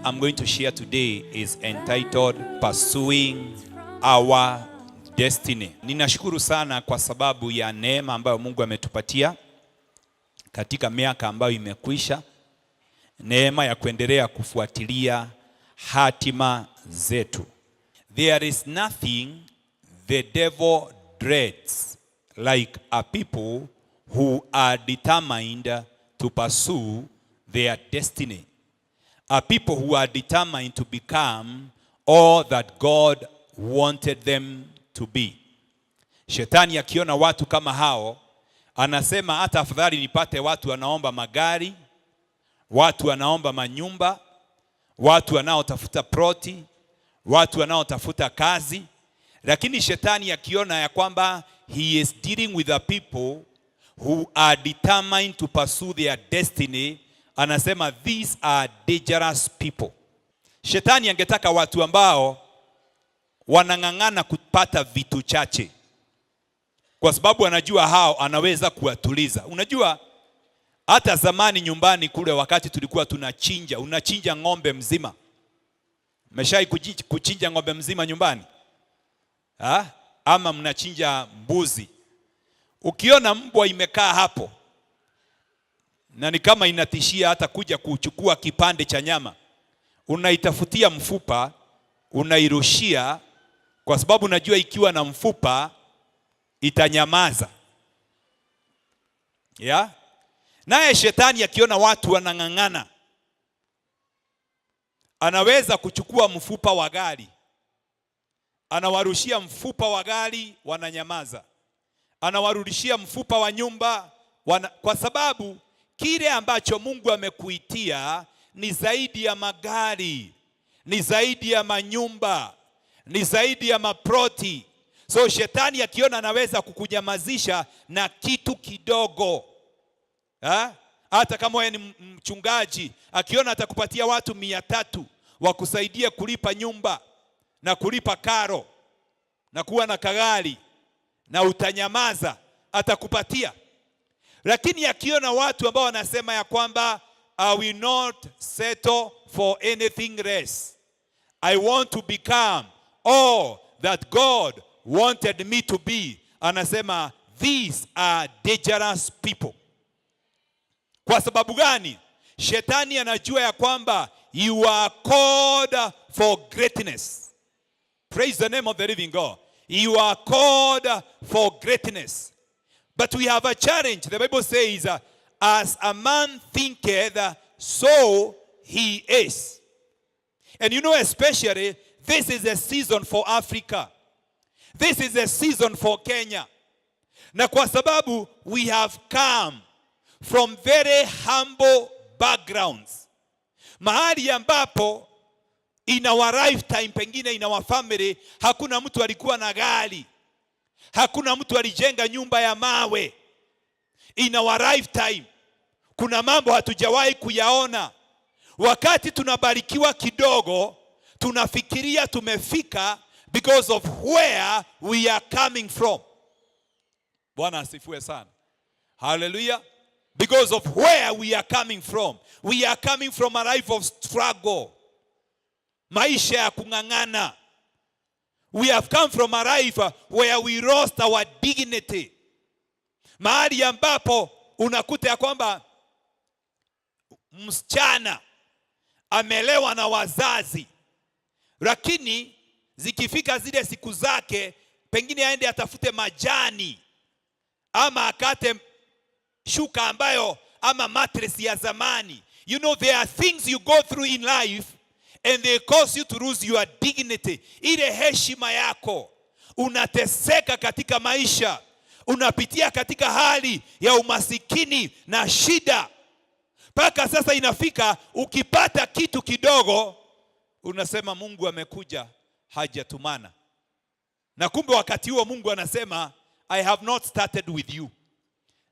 I'm going to share today is entitled Pursuing Our Destiny. Ninashukuru sana kwa sababu ya neema ambayo Mungu ametupatia katika miaka ambayo imekwisha. Neema ya kuendelea kufuatilia hatima zetu. There is nothing the devil dreads like a people who are determined to pursue their destiny. A people who are determined to become all that God wanted them to be. Shetani akiona watu kama hao, anasema hata afadhali nipate watu wanaomba magari, watu wanaomba manyumba, watu wanaotafuta proti, watu wanaotafuta kazi. Lakini shetani akiona ya kwamba he is dealing with the people who are determined to pursue their destiny, anasema these are dangerous people. Shetani angetaka watu ambao wanang'ang'ana kupata vitu chache, kwa sababu anajua hao anaweza kuwatuliza. Unajua hata zamani nyumbani kule, wakati tulikuwa tunachinja, unachinja ng'ombe mzima. Mmeshai kuchinja ng'ombe mzima nyumbani? Ama mnachinja mbuzi. Ukiona mbwa imekaa hapo na ni kama inatishia hata kuja kuchukua kipande cha nyama, unaitafutia mfupa, unairushia, kwa sababu unajua ikiwa na mfupa itanyamaza. Naye shetani akiona watu wanang'ang'ana, anaweza kuchukua mfupa wa gari, anawarushia mfupa wa gari, wananyamaza. Anawarudishia mfupa wa nyumba, kwa sababu kile ambacho Mungu amekuitia ni zaidi ya magari, ni zaidi ya manyumba, ni zaidi ya maproti. So shetani akiona anaweza kukunyamazisha na kitu kidogo, hata kama wewe ni mchungaji, akiona atakupatia watu 300 wakusaidie kulipa nyumba na kulipa karo na kuwa na kagari, na utanyamaza, atakupatia. Lakini akiona watu ambao wanasema ya kwamba I will not settle for anything less, I want to become all that God wanted me to be, anasema these are dangerous people. Kwa sababu gani? Shetani anajua ya kwamba you are called for greatness. Praise the name of the living God. You are called for greatness. But we have a challenge. The Bible says, as a man thinketh, so he is. And you know, especially, this is a season for Africa. This is a season for Kenya. Na kwa sababu we have come from very humble backgrounds, mahali ambapo in our lifetime, pengine in our family, hakuna mtu alikuwa na gari, hakuna mtu alijenga nyumba ya mawe. In our lifetime kuna mambo hatujawahi kuyaona. Wakati tunabarikiwa kidogo, tunafikiria tumefika because of where we are coming from. Bwana asifiwe sana. Hallelujah. Because of where we are coming from. We are coming from a life of struggle, maisha ya kung'ang'ana. We have come from a life where we lost our dignity. Mahali ambapo unakuta ya kwamba msichana amelewa na wazazi, lakini zikifika zile siku zake, pengine aende atafute majani ama akate shuka ambayo ama mattress ya zamani. You know, there are things you go through in life and they cause you to lose your dignity. Ile heshima yako. Unateseka katika maisha. Unapitia katika hali ya umasikini na shida. Paka sasa inafika ukipata kitu kidogo, unasema Mungu amekuja hajatumana. Na kumbe wakati huo Mungu anasema I have not started with you.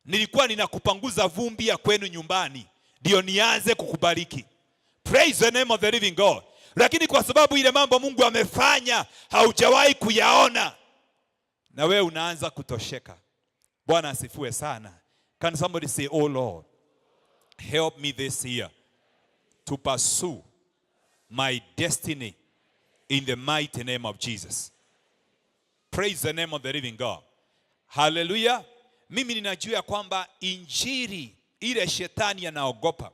Nilikuwa ninakupanguza vumbi ya kwenu nyumbani ndio nianze kukubariki. Praise the name of the living God. Lakini kwa sababu ile mambo Mungu amefanya haujawahi kuyaona, na wewe unaanza kutosheka. Bwana asifiwe sana. Can somebody say, oh Lord, help me this year to pursue my destiny in the mighty name of Jesus. Praise the name of the living God. Hallelujah. Mimi ninajua kwamba injili ile shetani anaogopa.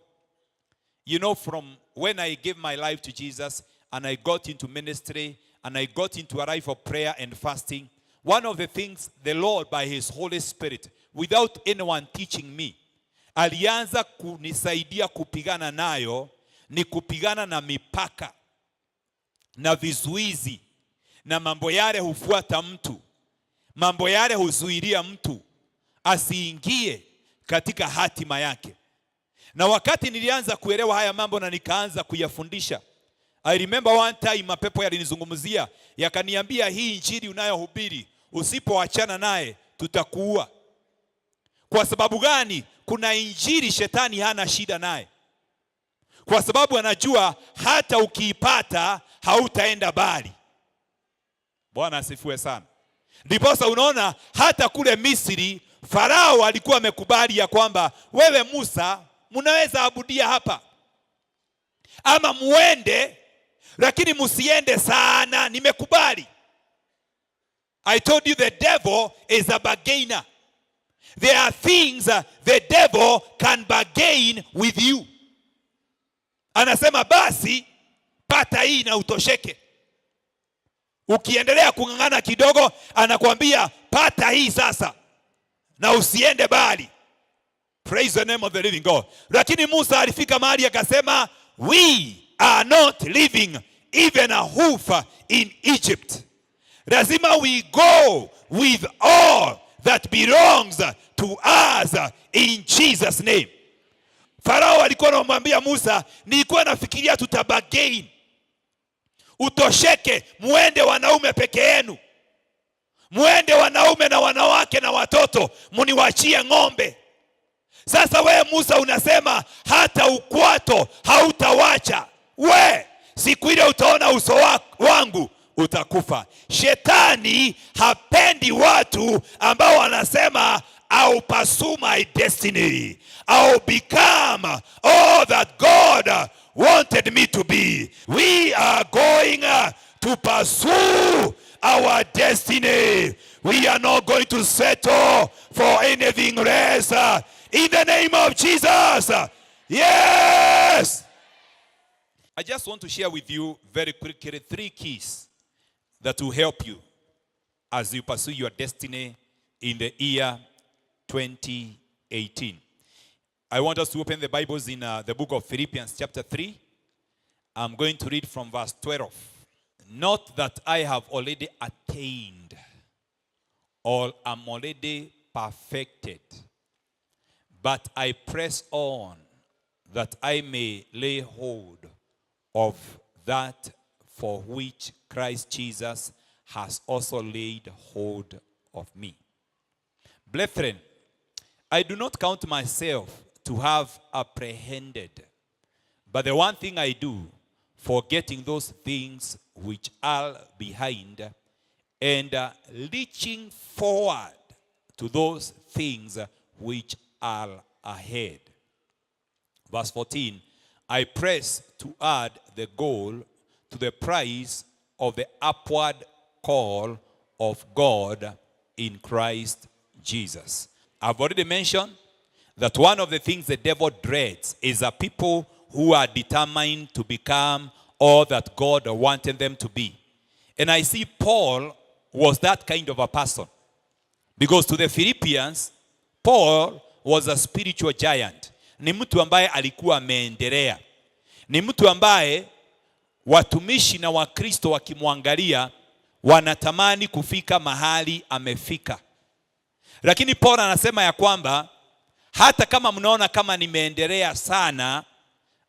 You know, from when I gave my life to Jesus and I got into ministry and I got into a life of prayer and fasting, one of the things the Lord by his Holy Spirit, without anyone teaching me, alianza kunisaidia kupigana nayo, ni kupigana na mipaka na vizuizi na mambo yale hufuata mtu, mambo yale huzuilia mtu asiingie katika hatima yake. Na wakati nilianza kuelewa haya mambo na nikaanza kuyafundisha, I remember one time mapepo yalinizungumzia, yakaniambia hii injili unayohubiri usipoachana naye tutakuua. Kwa sababu gani? Kuna injili shetani hana shida naye, kwa sababu anajua hata ukiipata hautaenda bali. Bwana asifiwe sana. Ndiposa unaona hata kule Misri Farao alikuwa amekubali ya kwamba wewe Musa mnaweza abudia hapa ama muende, lakini musiende sana, nimekubali. I told you the devil is a bargainer. There are things the devil can bargain with you. Anasema basi pata hii na utosheke. Ukiendelea kung'ang'ana kidogo anakuambia pata hii sasa na usiende bali. Praise the name of the living God. Lakini Musa alifika mahali akasema, we are not living even a hoof in Egypt. Lazima we go with all that belongs to us in Jesus name. Farao alikuwa anamwambia Musa, nilikuwa nafikiria tutabagain. Utosheke, muende wanaume peke yenu. Muende wanaume na wanawake na watoto, muniwachie ng'ombe. Sasa wewe Musa unasema hata ukwato hautawacha. We, siku ile utaona uso wangu utakufa. Shetani hapendi watu ambao wanasema I'll pursue my destiny. I'll become all that God wanted me to be. We are going to pursue our destiny. We are not going to settle for anything less. In the name of Jesus. Yes. I just want to share with you very quickly 3 keys that will help you as you pursue your destiny in the year 2018. I want us to open the Bibles in the book of Philippians chapter 3. I'm going to read from verse 12. Not that I have already attained or am already perfected, but I press on that I may lay hold of that for which Christ Jesus has also laid hold of me. Brethren, I do not count myself to have apprehended, but the one thing I do, forgetting those things which are behind and reaching forward to those things which are ahead. Verse 14, I press toward the goal to the prize of the upward call of God in Christ Jesus. I've already mentioned that one of the things the devil dreads is a people who are determined to become all that God wanted them to be. And I see Paul was that kind of a person. Because to the Philippians, Paul was a spiritual giant. Ni mtu ambaye alikuwa ameendelea. Ni mtu ambaye watumishi na Wakristo wakimwangalia wanatamani kufika mahali amefika. Lakini Paul anasema ya kwamba hata kama mnaona kama nimeendelea sana,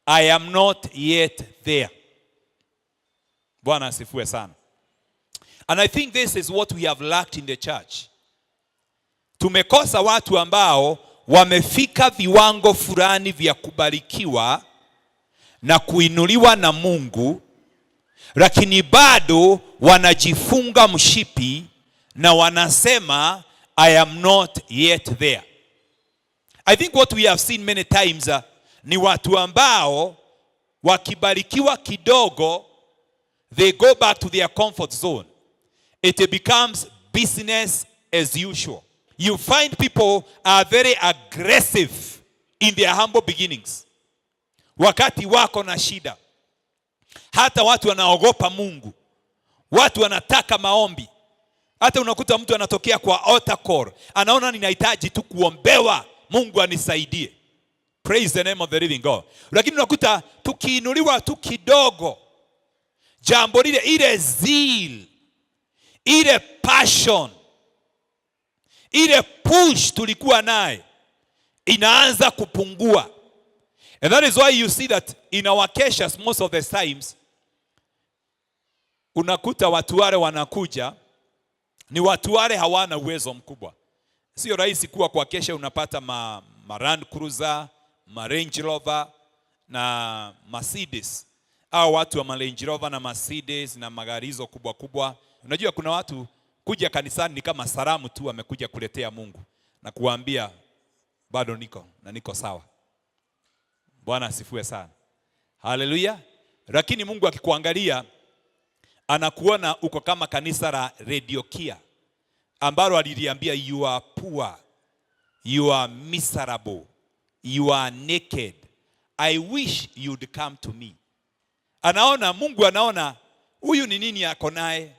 I am not yet there. Bwana asifiwe sana. And I think this is what we have lacked in the church. Tumekosa watu ambao wamefika viwango fulani vya kubarikiwa na kuinuliwa na Mungu, lakini bado wanajifunga mshipi na wanasema I am not yet there. I think what we have seen many times ni watu ambao wakibarikiwa kidogo, they go back to their comfort zone. It becomes business as usual. You find people are very aggressive in their humble beginnings. Wakati wako na shida, hata watu wanaogopa Mungu, watu wanataka maombi. Hata unakuta mtu anatokea kwa altar call, anaona ninahitaji tu kuombewa, Mungu anisaidie. Praise the name of the living God. Lakini unakuta tukiinuliwa tu kidogo, jambo lile, ile zeal, ile passion, ile push tulikuwa naye inaanza kupungua. And that is why you see that in our cases most of the times, unakuta watu wale wanakuja ni watu wale hawana uwezo mkubwa. Sio rahisi kuwa kwa kesha unapata ma Land Cruiser, ma Range Rover na Mercedes. Au watu wa Range Rover na Mercedes na magari hizo kubwa kubwa. Unajua kuna watu kuja kanisani ni kama salamu tu amekuja kuletea Mungu na kuambia bado niko sawa. Bwana asifiwe sana. Haleluya. Lakini Mungu akikuangalia anakuona uko kama kanisa la Laodikia ambalo aliliambia you are poor, you are miserable, you are naked. I wish you'd come to me. Mungu anaona huyu ni nini yako naye?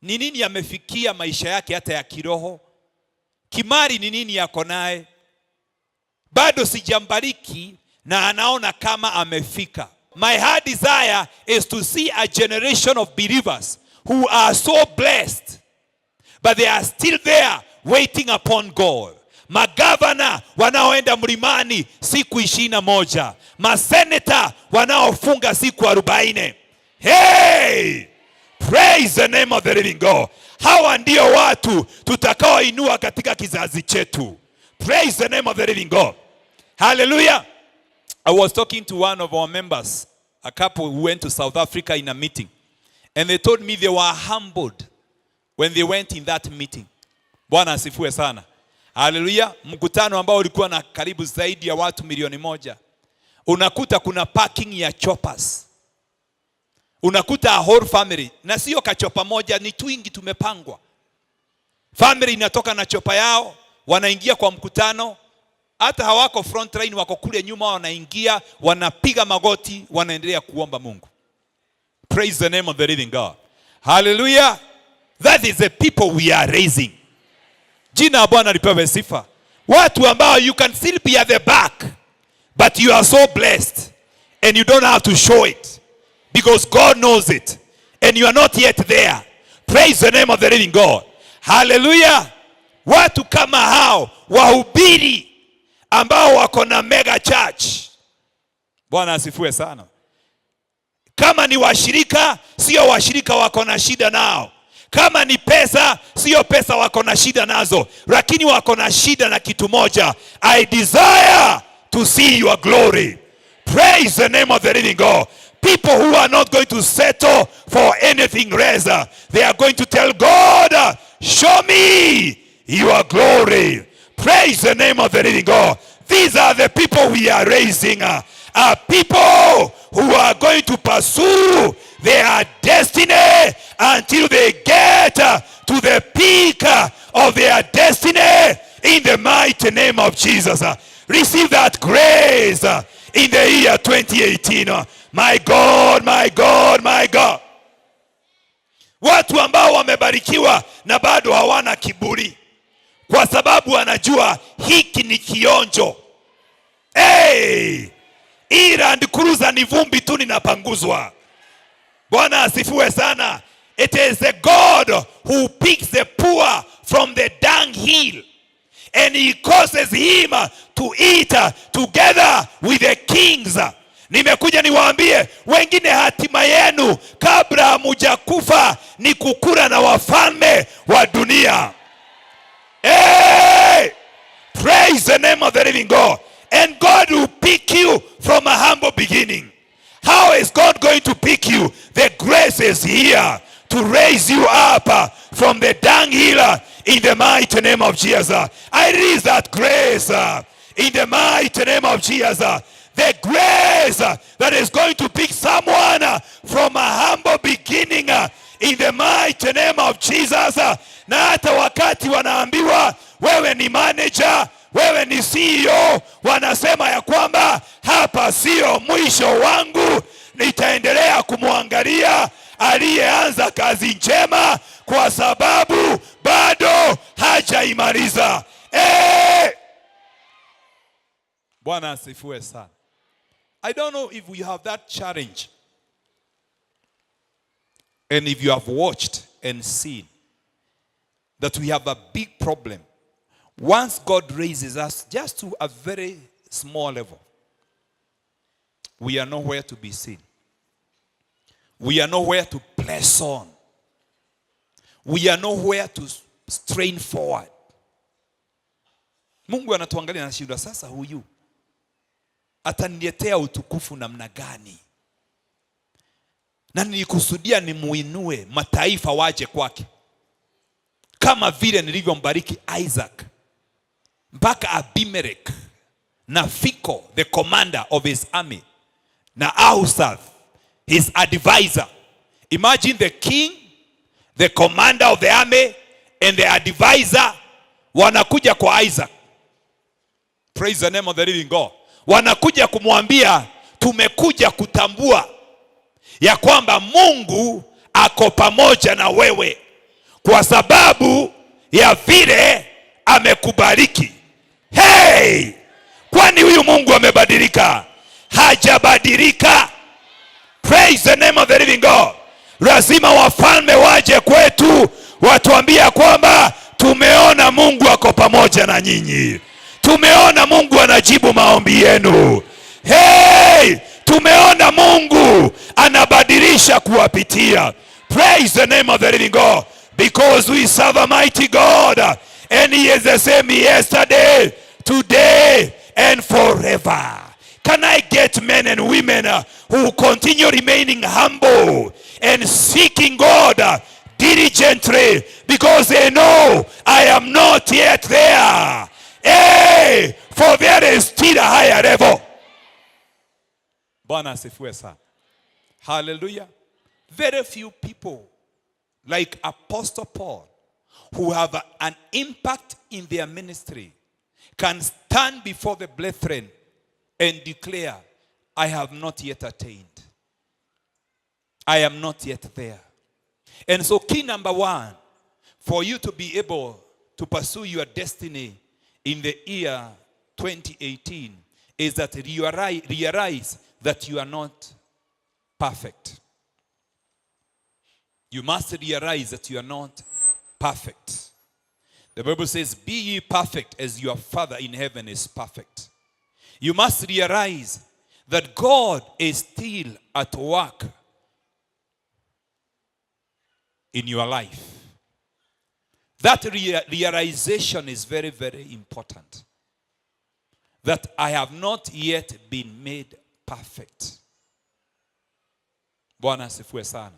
Ni nini amefikia maisha yake hata ya kiroho? Kimari ni nini yako naye? Bado sijambariki na anaona kama amefika. My heart desire is to see a generation of believers who are so blessed, but they are still there waiting upon God. Magavana wanaoenda mlimani siku 21, maseneta wanaofunga siku 40. Hey! Praise the name of the living God. Hawa ndio watu tutakaoinua katika kizazi chetu. Praise the name of the living God. Hallelujah. I was talking to one of our members, a couple who went to South Africa in a meeting. And they told me they were humbled when they went in that meeting. Bwana asifiwe sana. Hallelujah. Mkutano ambao ulikuwa na karibu zaidi ya watu 1,000,000. Unakuta kuna parking ya choppers. Unakuta a whole family. Na sio kachopa moja, ni twingi tumepangwa. Family inatoka na chopa yao, wanaingia kwa mkutano. Hata hawako front line, wako kule nyuma, wanaingia, wanapiga magoti, wanaendelea kuomba Mungu. Praise the name of the living God. Hallelujah. That is the people we are raising. Jina Bwana lipewe sifa. Watu ambao you can still be at the back, but you are so blessed and you don't have to show it because God knows it and you are not yet there. Praise the name of the living God. Hallelujah. Watu kama hao wahubiri ambao wako na mega church. Bwana asifiwe sana. Kama ni washirika, sio washirika wako na shida nao. Kama ni pesa, sio pesa wako na shida nazo, lakini wako na shida na kitu moja. I desire to see your glory. Praise the name of the living God. People who are not going to settle for anything less. They are going to tell God, show me your glory. Praise the name of the living God. These are the people we are raising. People who are going to pursue their destiny until they get to the peak of their destiny in the mighty name of Jesus. Receive that grace in the year 2018. My God, my God, my God. Watu ambao wamebarikiwa na bado hawana kiburi, kwa sababu wanajua hiki ni kionjo. Hey! Land Cruiser ni vumbi tu ninapanguzwa. Bwana asifiwe sana. It is the God who picks the poor from the dunghill and he causes him to eat together with the kings. Nimekuja niwaambie wengine hatima yenu kabla hamujakufa ni kukula na wafalme wa dunia. Hey! Praise the name of the living God. And God will pick you from a humble beginning. How is God going to pick you? The grace is here to raise you up from the dunghill in the mighty name of Jesus. I release that grace in the mighty name of Jesus. The grace that is going to pick someone from a humble beginning in the mighty name of Jesus. Na hata wakati wanaambiwa wewe ni manager, wewe ni CEO, wanasema ya kwamba hapa sio mwisho wangu, nitaendelea kumwangalia aliyeanza kazi njema kwa sababu bado hajaimaliza. Bwana asifiwe sana. I don't know if we have that challenge. And if you have watched and seen that we have a big problem. Once God raises us just to a very small level, we are nowhere to be seen. We are nowhere to press on. We are nowhere to strain forward. Mungu anatuangalia na shida, sasa huyu ataniletea utukufu namna gani? Na nilikusudia nimuinue mataifa waje kwake, kama vile nilivyombariki Isaac mpaka Abimelech na Phicol the commander of his army na Ahuzzath his advisor. Imagine the king, the commander of the army and the advisor wanakuja kwa Isaac. Praise the name of the living God. Wanakuja kumwambia, tumekuja kutambua ya kwamba Mungu ako pamoja na wewe kwa sababu ya vile amekubariki. Hey! Kwani huyu Mungu amebadilika? Hajabadilika. Praise the name of the living God. Lazima wafalme waje kwetu watuambia kwamba tumeona Mungu ako pamoja na nyinyi. Tumeona Mungu anajibu maombi yenu. Hey! Tumeona Mungu anabadilisha kuwapitia. Praise the name of the living God. Because we serve a mighty God. And he is the same yesterday, today, and forever. Can I get men and women who continue remaining humble and seeking God diligently because they know I am not yet there. Hey, for there is still a higher level. Bwana asifiwe sana. Hallelujah. Very few people like Apostle Paul who have an impact in their ministry can stand before the brethren and declare, I have not yet attained. I am not yet there. And so key number one, for you to be able to pursue your destiny in the year 2018 is that you realize that you are not perfect. You must realize that you are not perfect. The Bible says, be ye perfect as your Father in heaven is perfect. You must realize that God is still at work in your life. That realization is very, very important. That I have not yet been made perfect. Bwana asifiwe sana.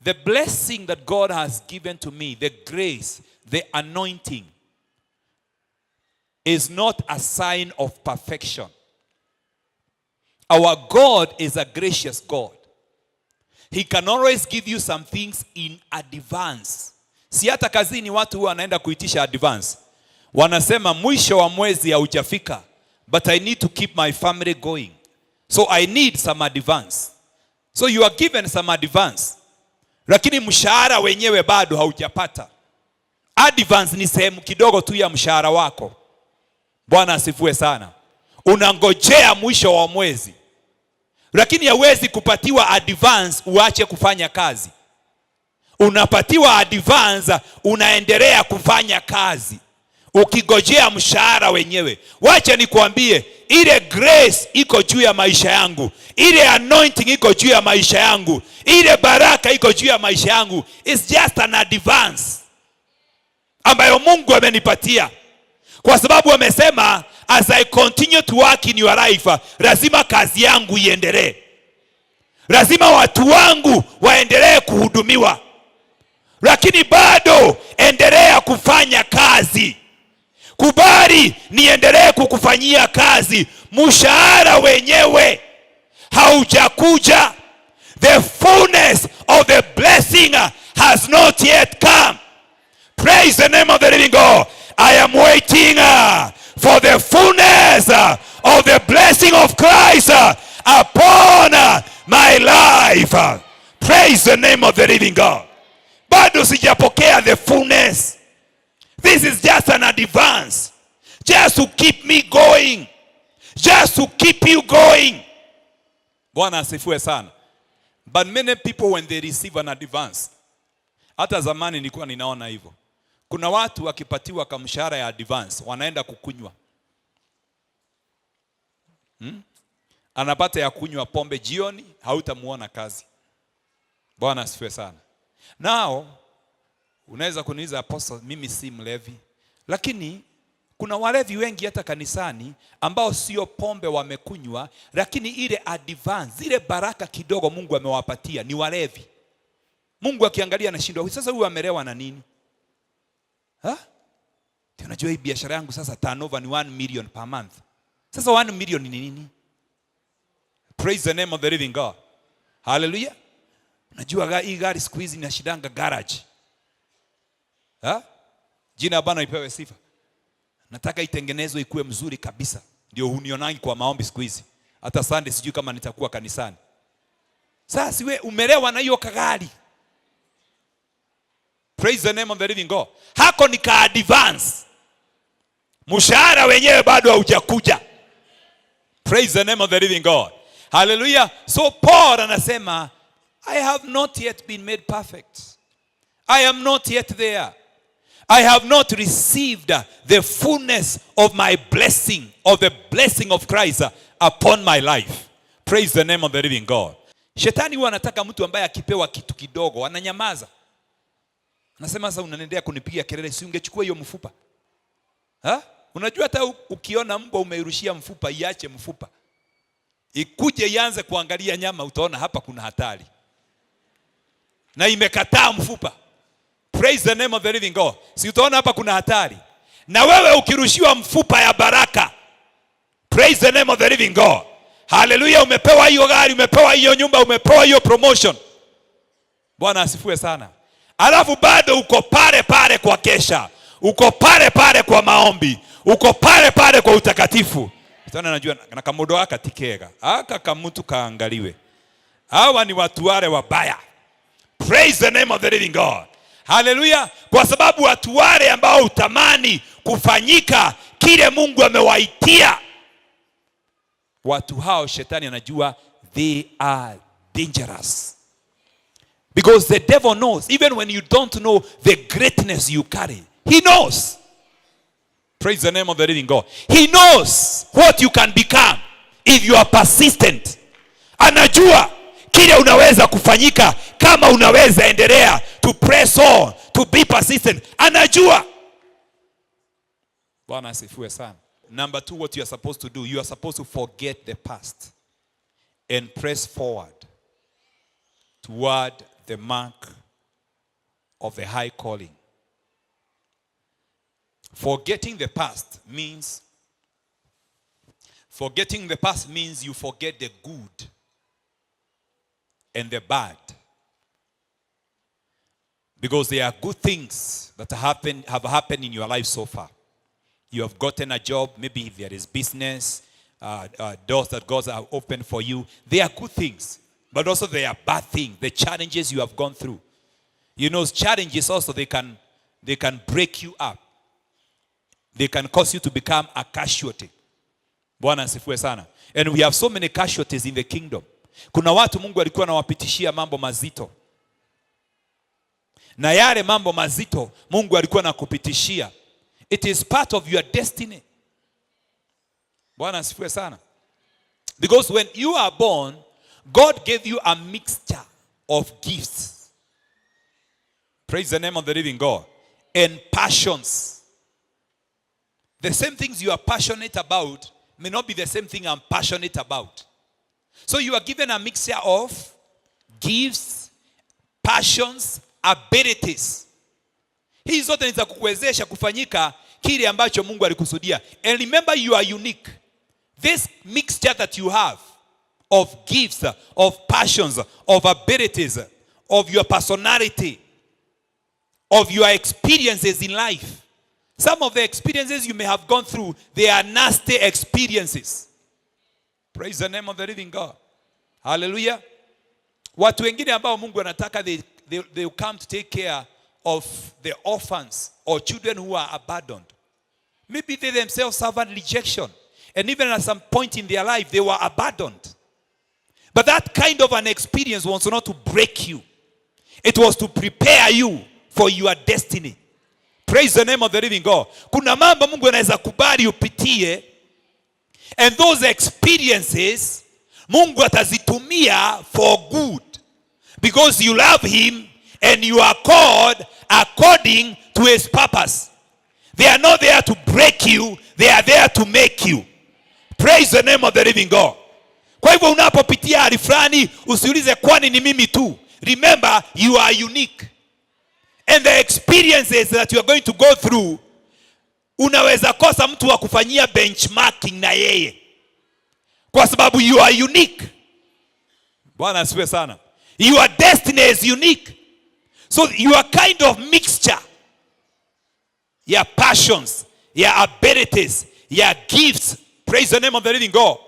The blessing that God has given to me, the grace, the anointing, is not a sign of perfection. Our God is a gracious God. He can always give you some things in advance. Si hata kazini watu wanaenda kuitisha advance. Wanasema mwisho wa mwezi haujafika, but I need to keep my family going. So I need some advance. So you are given some advance. Lakini mshahara wenyewe bado haujapata. Advance ni sehemu kidogo tu ya mshahara wako. Bwana asifiwe sana. Unangojea mwisho wa mwezi. Lakini hauwezi kupatiwa advance uache kufanya kazi. Unapatiwa advance, unaendelea kufanya kazi ukigojea mshahara wenyewe. Wacha nikwambie, ile grace iko juu ya maisha yangu, ile anointing iko juu ya maisha yangu, ile baraka iko juu ya maisha yangu. It's just an advance ambayo Mungu amenipatia, kwa sababu amesema as I continue to work in your life, lazima kazi yangu iendelee, lazima watu wangu waendelee kuhudumiwa. Lakini bado endelea kufanya kazi, Kubali niendelee kukufanyia kazi. Mshahara wenyewe haujakuja. The fullness of the blessing has not yet come. Praise the name of the living God. I am waiting for the fullness of the blessing of Christ upon my life. Praise the name of the living God. Bado sijapokea the fullness. This is just an advance. Just to keep me going. Just to keep you going. Bwana asifiwe sana. But many people when they receive an advance, hata zamani nilikuwa ninaona hivyo. Kuna watu wakipatiwa kamshahara ya advance wanaenda kukunywa. Anapata ya kunywa pombe jioni, hautamuona kazi. Bwana asifiwe sana. Now unaweza kuniuliza apostle, mimi si mlevi. Lakini kuna walevi wengi hata kanisani ambao sio pombe wamekunywa, lakini ile advance, ile baraka kidogo Mungu amewapatia ni walevi. Mungu akiangalia anashindwa, sasa huyu amelewa na nini? Unajua hii biashara yangu sasa turnover ni 1 million per month. Sasa 1 million ni nini? Praise the name of the living God. Hallelujah. Unajua hii gari siku hizi inashidanga garage. Jina Bwana ipewe sifa. Nataka itengenezwe ikuwe mzuri kabisa. Ndio unionangi kwa maombi siku hizi. Hata Sunday sijui kama nitakuwa kanisani. Sasa siwe umelewa na hiyo kagari. Praise the name of the living God. Hako ni ka advance. Mshahara wenyewe bado haujakuja. Praise the name of the living God. Hallelujah. So Paul anasema, I have not yet been made perfect. I am not yet there. I have not received the fullness of my blessing, of the blessing of Christ upon my life. Praise the name of the living God. Shetani huwa anataka mtu ambaye akipewa kitu kidogo ananyamaza. Anasema sasa unaniendea kunipigia kelele, si ungechukua hiyo mfupa? Unajua hata ukiona mbwa umeirushia mfupa, iache mfupa. Ikuje ianze kuangalia nyama, utaona hapa kuna hatari. Na imekataa mfupa. Praise the name of the living God. Si utaona hapa kuna hatari. Na wewe ukirushiwa mfupa ya baraka. Praise the name of the living God. Hallelujah, umepewa hiyo gari, umepewa hiyo nyumba, umepewa hiyo promotion. Bwana asifiwe sana. Alafu bado uko pale pale kwa kesha. Uko pale pale kwa maombi. Uko pale pale kwa utakatifu. Sasa najua na kamodo akatikega. Aka kamutu kaangaliwe. Hawa ni watu wale wabaya. Praise the name of the living God. Hallelujah. Kwa sababu watu wale ambao utamani kufanyika kile Mungu amewaitia, watu hao shetani anajua they are dangerous. Because the devil knows, even when you don't know the greatness you carry, he knows. Praise the name of the living God. He knows what you can become if you are persistent. Anajua kile unaweza kufanyika kama unaweza endelea to press on, to be persistent. Anajua. Bwana asifiwe sana. Number 2, what you are supposed to do, you are supposed to forget the past and press forward toward the mark of the high calling. Forgetting the past means you forget the good and the bad. Because there are good things that have happened in your life so far. You have gotten a job, maybe there is business, doors that God has opened for you. They are good things, but also they are bad things, the challenges you have gone through. You know, challenges also, they can break you up. They can cause you to become a casualty. Bwana asifiwe sana. And we have so many casualties in the kingdom. Kuna watu Mungu alikuwa anawapitishia mambo mazito. Na yale mambo mazito Mungu alikuwa anakupitishia. It is part of your destiny. Bwana asifiwe sana. Because when you are born, God gave you a mixture of gifts. Praise the name of the living God. And passions. The same things you are passionate about may not be the same thing I'm passionate about. So you are given a mixture of gifts, passions, abilities. Hizi zote ni za kukuwezesha kufanyika kile ambacho Mungu alikusudia. And remember, you are unique. This mixture that you have of gifts, of passions, of abilities, of your personality, of your experiences in life. Some of the experiences you may have gone through, they are nasty experiences. Praise the name of the living God. Hallelujah. Watu wengine ambao Mungu anataka, they come to take care of the orphans or children who are abandoned. Maybe they themselves suffered rejection. And even at some point in their life, they were abandoned. But that kind of an experience was not to break you. It was to prepare you for your destiny. Praise the name of the living God. Kuna mambo Mungu anaweza kubali upitie. And those experiences, Mungu atazitumia for good. Because you love him and you are called according to his purpose. They are not there to break you. They are there to make you. Praise the name of the living God. Kwa hivyo unapopitia hali fulani, usiulize kwani ni mimi tu. Remember, you are unique. And the experiences that you are going to go through, unaweza kosa mtu wa kufanyia benchmarking na yeye. Kwa sababu you are unique. Bwana asifiwe sana. Your destiny is unique. So you are kind of mixture. Your passions, your abilities, your gifts. Praise the name of the living God.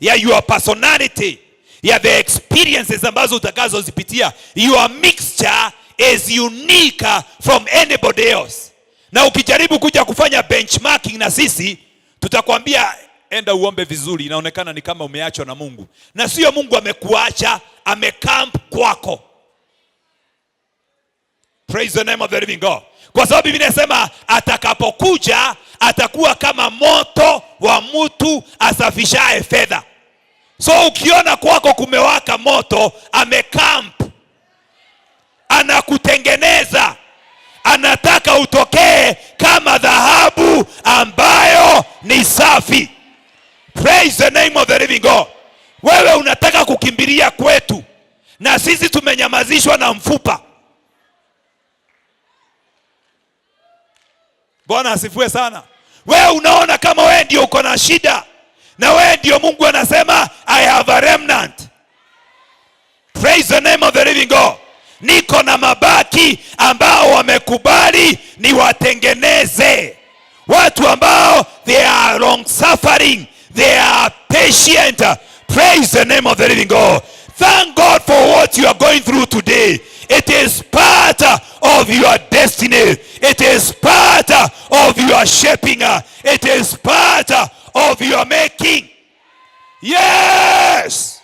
Your personality. The experiences ambazo utakazozipitia. Your mixture is unique from anybody else. Na ukijaribu kuja kufanya benchmarking na sisi, tutakwambia enda uombe vizuri, inaonekana ni kama umeachwa na Mungu. Na sio Mungu amekuacha, amecamp kwako. Praise the name of the living God. Kwa sababu Biblia inasema atakapokuja atakuwa kama moto wa mtu asafishaye fedha. So ukiona kwako kumewaka moto, amecamp. Anakutengeneza. Anataka utokee kama dhahabu ambayo ni safi. Praise the name of the living God. Wewe unataka kukimbilia kwetu, na sisi tumenyamazishwa na mfupa. Bwana asifiwe sana. Wewe unaona kama wewe ndio uko na shida, na wewe ndio Mungu anasema I have a remnant. Praise the name of the living God. Niko na mabaki ambao wamekubali ni watengeneze. Watu ambao they are long suffering, they are patient. Praise the name of the living God. Thank God for what you are going through today. It is part of your destiny. It is part of your shaping. It is part of your making. Yes.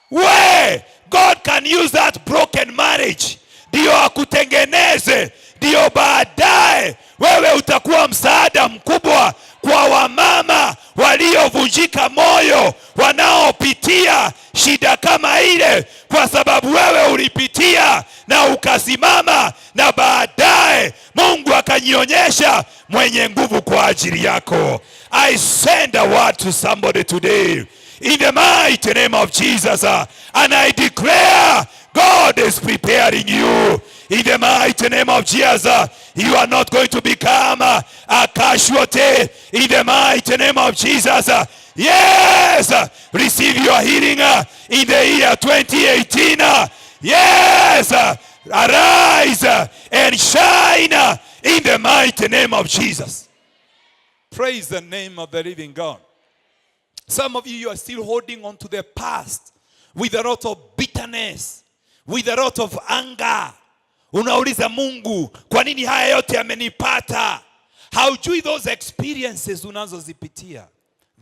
Where God can use that broken marriage ndio akutengeneze, ndio baadaye wewe utakuwa msaada mkubwa kwa wamama waliovunjika moyo, wanaopitia shida kama ile, kwa sababu wewe ulipitia na ukasimama, na baadaye Mungu akanionyesha mwenye nguvu kwa ajili yako. I send a word to somebody today in the mighty name of Jesus, and I declare God is preparing you. In the mighty name of Jesus, you are not going to become a casualty. In the mighty name of Jesus, yes, receive your healing in the year 2018. Yes, arise and shine in the mighty name of Jesus. Praise the name of the living God. Some of you are still holding on to the past with a lot of bitterness, with a lot of anger. Unauliza Mungu, kwa nini haya yote yamenipata? Haujui those experiences unazozipitia.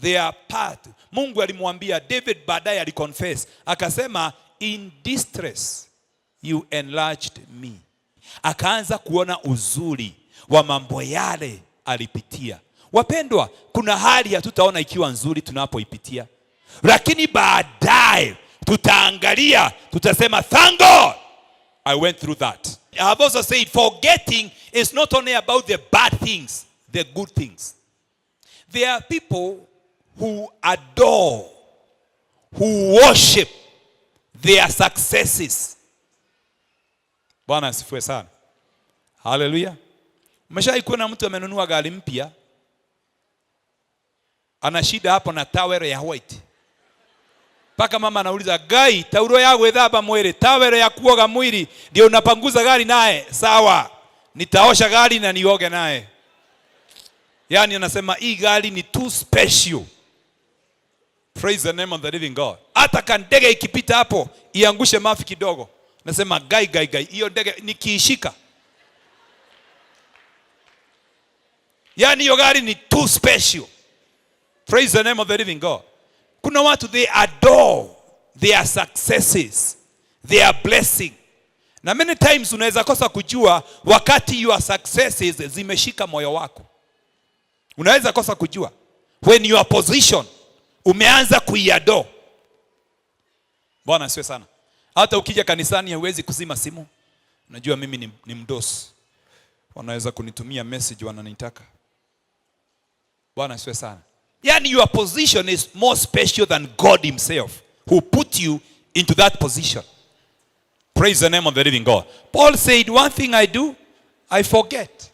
They are part. Mungu alimwambia David, baadaye aliconfess, akasema in distress you enlarged me. Akaanza kuona uzuri wa mambo yale alipitia. Wapendwa, kuna hali hatutaona ikiwa nzuri tunapoipitia, lakini baadaye tutaangalia, tutasema thank God I went through that. I have also said forgetting is not only about the bad things, the good things. There are people who adore, who worship their successes. Bwana asifiwe sana. Hallelujah. Umeshawahi kuona mtu amenunua gari mpya, ana shida hapo na towel ya white, paka mama anauliza, gai tauro ya gwethamba mwili, towel ya kuoga mwili ndio unapanguza gari naye? Sawa, nitaosha gari na nioge naye. Yani anasema hii gari ni too special. Praise the name of the living God. Hata kan ndege ikipita hapo iangushe mafi kidogo, nasema gai hiyo ndege nikiishika, yani hiyo gari ni too special. Praise the name of the living God. Kuna watu they adore their successes, their blessing. Na many times unaweza kosa kujua wakati your successes zimeshika moyo wako. Unaweza kosa kujua when your position umeanza kuiadore. Bwana asifiwe sana. Hata ukija kanisani huwezi kuzima simu. Unajua mimi ni mdosi, wanaweza kunitumia message wananitaka. Bwana asifiwe sana. Yani your position is more special than God himself who put you into that position. Praise the name of the living God. Paul said, one thing I do, I forget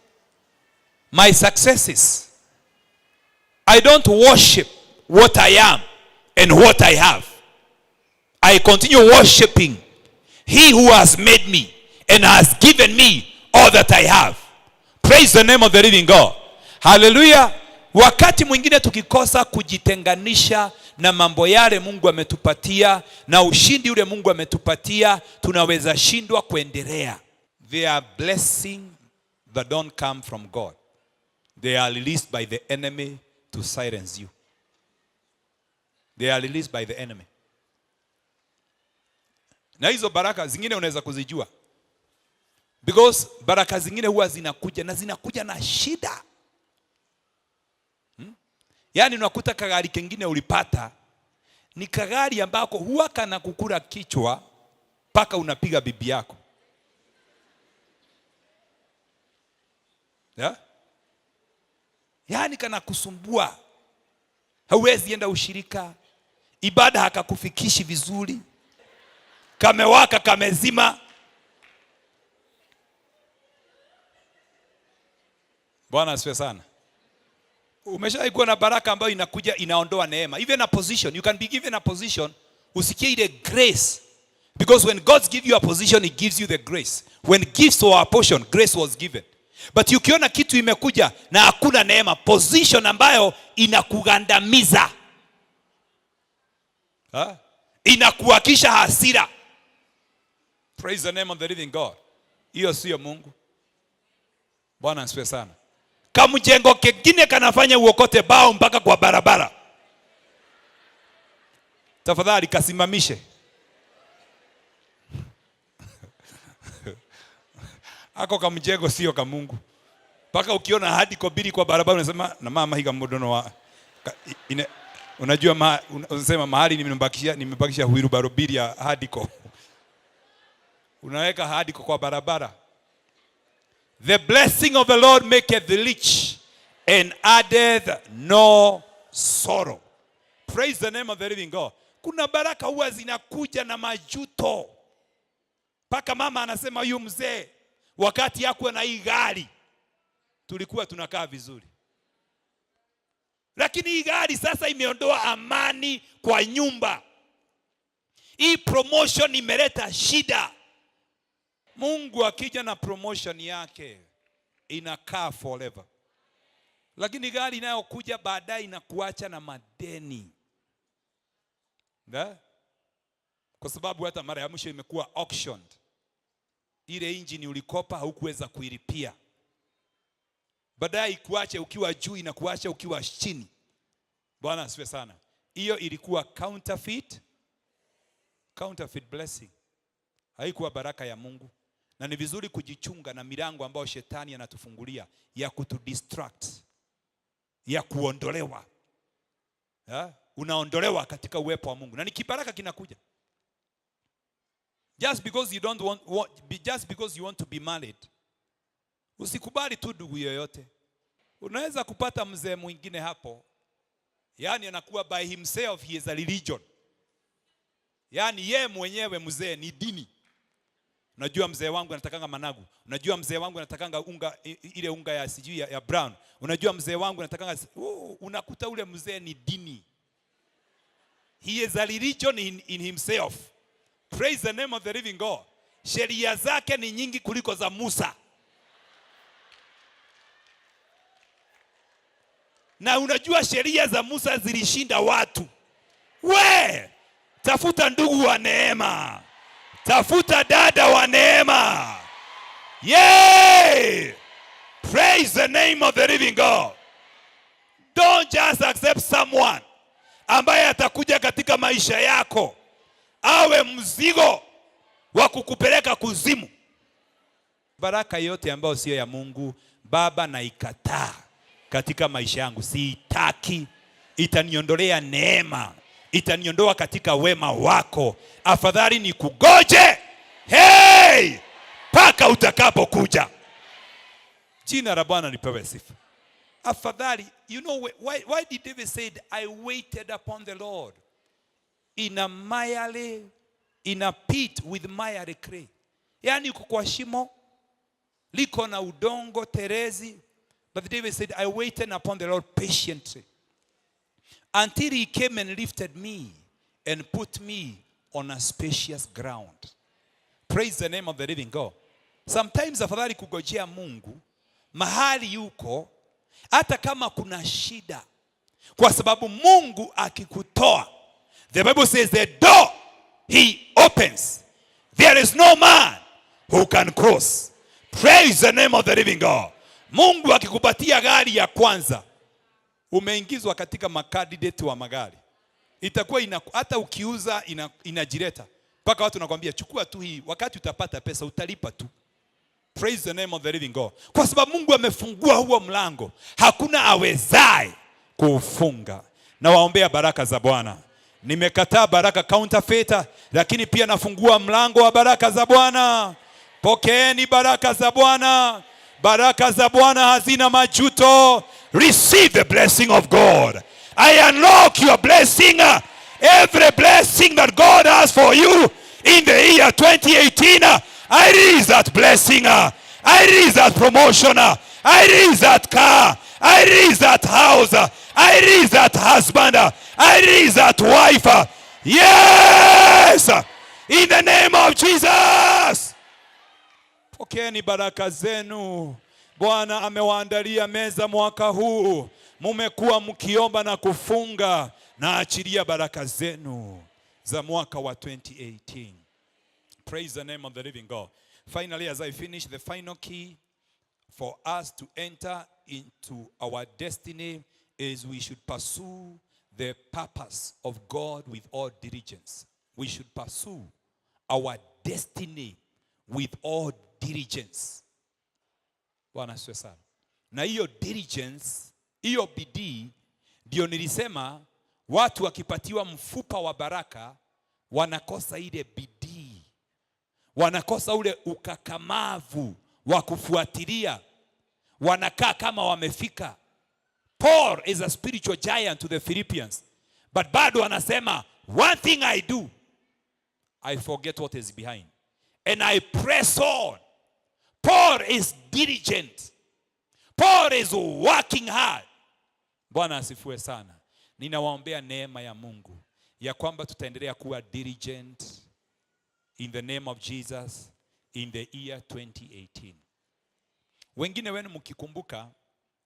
my successes. I don't worship what I am and what I have. I continue worshiping he who has made me and has given me all that I have. Praise the name of the living God. Hallelujah. Wakati mwingine tukikosa kujitenganisha na mambo yale Mungu ametupatia na ushindi ule Mungu ametupatia, tunaweza shindwa kuendelea. They are blessing that don't come from God. They are released by the enemy to silence you. They are released by the enemy. Na hizo baraka zingine unaweza kuzijua, because baraka zingine huwa zinakuja na shida. Yani unakuta kagari kengine ulipata ni kagari ambako huwa kana kukula kichwa paka unapiga bibi yako. Yani kana kusumbua. Hauwezi enda ushirika, ibada hakakufikishi vizuri, kamewaka kamezima. Bwana asifiwe sana. Umeshawahi kuwa na baraka ambayo inakuja inaondoa neema? Even a position, you can be given a position, usikie ile grace. Because when God gives you a position, he gives you the grace. When gifts were a portion, grace was given. But ukiona kitu imekuja na hakuna neema, position ambayo inakugandamiza, inakuakisha hasira. Praise the name of the living God. Hiyo sio Mungu. Bwana asifiwe sana. Kamjengo kingine kanafanya uokote bao mpaka kwa barabara, tafadhali kasimamishe. Ako kamjengo sio ka Mungu. Paka ukiona hadi kobiri kwa barabara unasema na mama higa mdono wa unajua unasema mahali nimebakisha huiru barobiri ya hadiko. Unaweka hadiko kwa barabara. The blessing of the Lord maketh rich and addeth no sorrow. Praise the name of the living God. Kuna baraka huwa zinakuja na majuto. Paka mama anasema huyu mzee wakati yako na hii gari tulikuwa tunakaa vizuri, lakini hii gari sasa imeondoa amani kwa nyumba. Hii promotion imeleta shida. Mungu akija na promotion yake inakaa forever, lakini gari inayokuja baadaye inakuacha na madeni. Kwa sababu hata mara ya mwisho imekuwa auctioned. Ile engine ulikopa haukuweza kuilipia, baadaye ikuache ukiwa juu inakuacha ukiwa chini. Bwana asifiwe sana. Hiyo ilikuwa counterfeit blessing. Haikuwa baraka ya Mungu. Na ni vizuri kujichunga na milango ambayo shetani anatufungulia ya kutudistract, ya kuondolewa. Unaondolewa katika uwepo wa Mungu. Na ni kibaraka kinakuja. Just because you want to be married, usikubali tu ndugu yoyote. Unaweza kupata mzee mwingine hapo, yani anakuwa by himself he is a religion. Yani ye mwenyewe mzee ni dini. Unajua mzee wangu anatakanga managu. Unajua mzee wangu anatakanga unga, ile unga ya sijui ya brown. Unajua mzee wangu anatakanga, unakuta ule mzee ni dini. He is a religion in himself. Praise the name of the living God. Sheria zake ni nyingi kuliko za Musa. Na unajua sheria za Musa zilishinda watu. Tafuta ndugu wa neema. Tafuta dada wa neema. Yay! Praise the name of the living God. Don't just accept someone ambaye atakuja katika maisha yako awe mzigo wa kukupeleka kuzimu. Baraka yote ambayo sio ya Mungu, Baba, na ikataa katika maisha yangu. Siitaki. Itaniondolea neema. Itaniondoa katika wema wako. Afadhali ni kugoje paka utakapokuja. Jina la Bwana lipewe sifa. Afadhali, you know why did David said, I waited upon the Lord in a pit with miry clay. Yani uko kwa shimo liko na udongo terezi, but David said, I waited upon the Lord patiently until he came and lifted me and put me on a spacious ground. Praise the name of the living God. Sometimes afadhali kugojea Mungu mahali yuko, hata kama kuna shida, kwa sababu Mungu akikutoa, the Bible says the door he opens, there is no man who can close. Praise the name of the living God. Mungu akikupatia gari ya kwanza, umeingizwa katika makandidate wa magari. Itakuwa hata ukiuza inajireta. Paka watu nakwambia chukua tu hii, wakati utapata pesa utalipa tu. Praise the name of the living God. Kwa sababu Mungu amefungua huo mlango, hakuna awezaye kuufunga. Na waombea baraka za Bwana. Nimekataa baraka counterfeit, lakini pia nafungua mlango wa baraka za Bwana. Pokeeni baraka za Bwana. Baraka za Bwana hazina majuto. Receive the blessing of God. I unlock your blessing. Every blessing that God has for you in the year 2018. I release that blessing. I release that promotion. I release that car. I release that house. I release that husband. I release that wife. Yes! In the name of Jesus. Pokeeni baraka zenu. Bwana amewaandalia meza mwaka huu. Mumekuwa mkiomba na kufunga, na achilia baraka zenu za mwaka wa 2018. Praise the name of the living God. Finally, as I finish, the final key for us to enter into our destiny is we should pursue the purpose of God with all diligence. We should pursue our destiny with all diligence. Bwana asifiwe sana. Na hiyo diligence, hiyo bidii, ndio nilisema watu wakipatiwa mfupa wa baraka wanakosa ile bidii. Wanakosa ule ukakamavu wa kufuatilia. Wanakaa kama wamefika. Paul is a spiritual giant to the Philippians. But bado anasema, one thing I do, I forget what is behind, and I press on. Paul is diligent. Paul is working hard. Bwana asifiwe sana. Ninawaombea neema ya Mungu ya kwamba tutaendelea kuwa diligent in the name of Jesus in the year 2018. Wengine wenu mkikumbuka,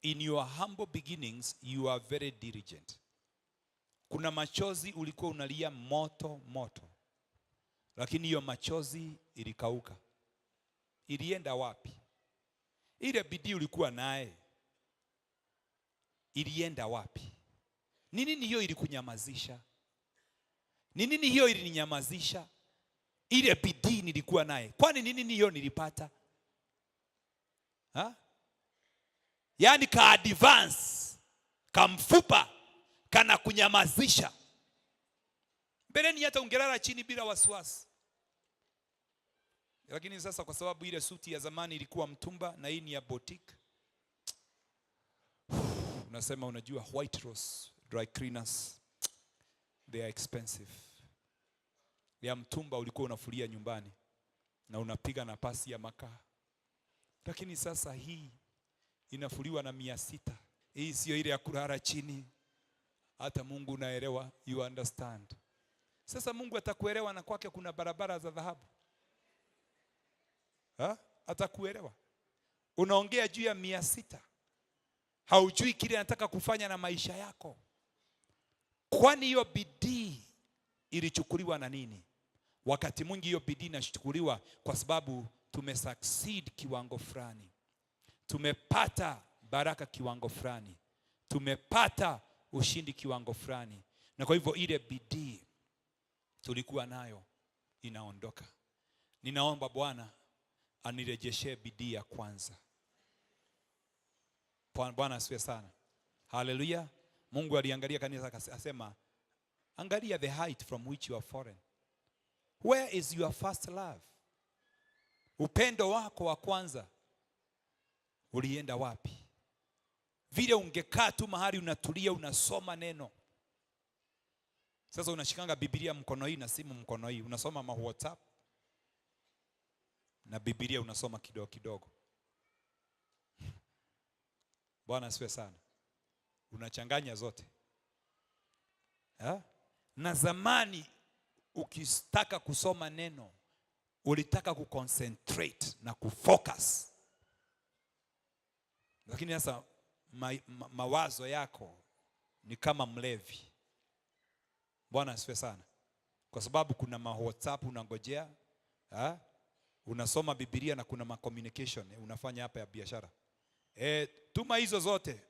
in your humble beginnings you are very diligent. Kuna machozi ulikuwa unalia moto moto, lakini hiyo machozi ilikauka. Ilienda wapi? Ile bidii ulikuwa naye ilienda wapi? Ni nini hiyo ilikunyamazisha? Ni nini hiyo ilininyamazisha? Ile bidii nilikuwa naye. Kwani ni nini hiyo nilipata? Yaani ka advance, kamfupa, kana kunyamazisha. Mbeleni hata ungelala chini bila wasiwasi. Lakini sasa kwa sababu ile suti ya zamani ilikuwa mtumba na hii ni ya boutique, unasema unajua White Rose dry cleaners, they are expensive. Ya mtumba ulikuwa unafulia nyumbani. na unapiga na pasi ya makaa. Lakini sasa hii inafuliwa na 600. Hii sio ile ya kulala chini. Hata Mungu unaelewa, you understand. Sasa Mungu atakuelewa na kwake kuna barabara za dhahabu. Atakuelewa. Unaongea juu ya 600. Haujui kile anataka kufanya na maisha yako. Kwani hiyo bidii ilichukuliwa na nini? Wakati mwingi hiyo bidii inachukuliwa kwa sababu tumesucceed kiwango fulani. Tumepata baraka kiwango fulani. Tumepata ushindi kiwango fulani. Na kwa hivyo ile bidii tulikuwa nayo inaondoka. Ninaomba Bwana anirejeshe bidii ya kwanza. Bwana asifiwe sana. Hallelujah. Mungu aliangalia kanisa akasema, angalia the height from which you are fallen. Where is your first love? Upendo wako wa kwanza ulienda wapi? Vile ungekaa tu mahali unatulia unasoma neno. Sasa unashikanga Biblia mkono hii na simu mkono hii, unasoma ma WhatsApp na Biblia unasoma kidogo kidogo. Bwana asifiwe sana. Unachanganya zote. Na zamani ukitaka kusoma neno ulitaka kuconcentrate na kufocus. Lakini sasa mawazo yako ni kama mlevi. Bwana asifiwe sana. Kwa sababu kuna ma WhatsApp unangojea, unasoma Biblia na kuna ma communication unafanya hapa ya biashara. Tuma hizo zote.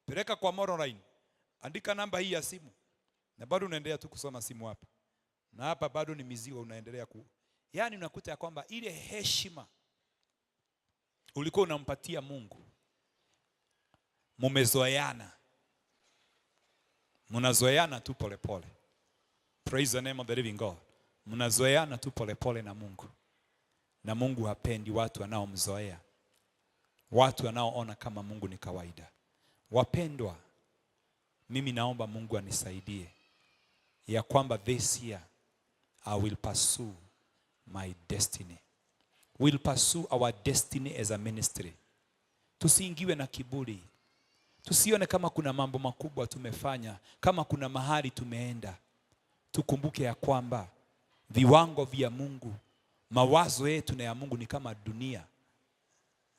Peleka kwa Moroline. Andika namba hii ya simu. Na bado unaendelea tu kusoma simu hapa. Na hapa bado ni mizigo unaendelea Yaani unakuta ya kwamba ile heshima ulikuwa unampatia Mungu, mumezoeana. Mnazoeana tu polepole. Praise the name of the living God. Mnazoeana tu polepole na Mungu. Na Mungu hapendi watu wanaomzoea. Watu wanaoona kama Mungu ni kawaida. Wapendwa, mimi naomba Mungu anisaidie ya kwamba this year I will pursue my destiny. We'll pursue our destiny as a ministry. Tusiingiwe na kiburi. Tusione kama kuna mambo makubwa tumefanya, kama kuna mahali tumeenda. Tukumbuke ya kwamba viwango vya Mungu, mawazo yetu na ya Mungu ni kama dunia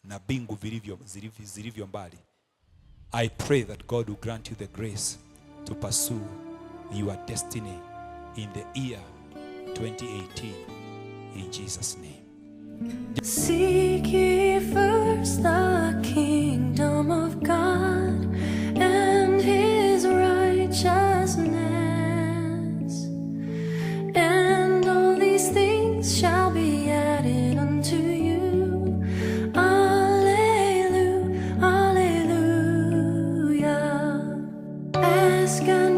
na mbingu zilivyo mbali. I pray that God will grant you the grace to pursue your destiny in the year 2018 in Jesus' name. Seek ye first the kingdom of God and his righteousness, and all these things shall be added unto you. Alleluia, alleluia. Ask and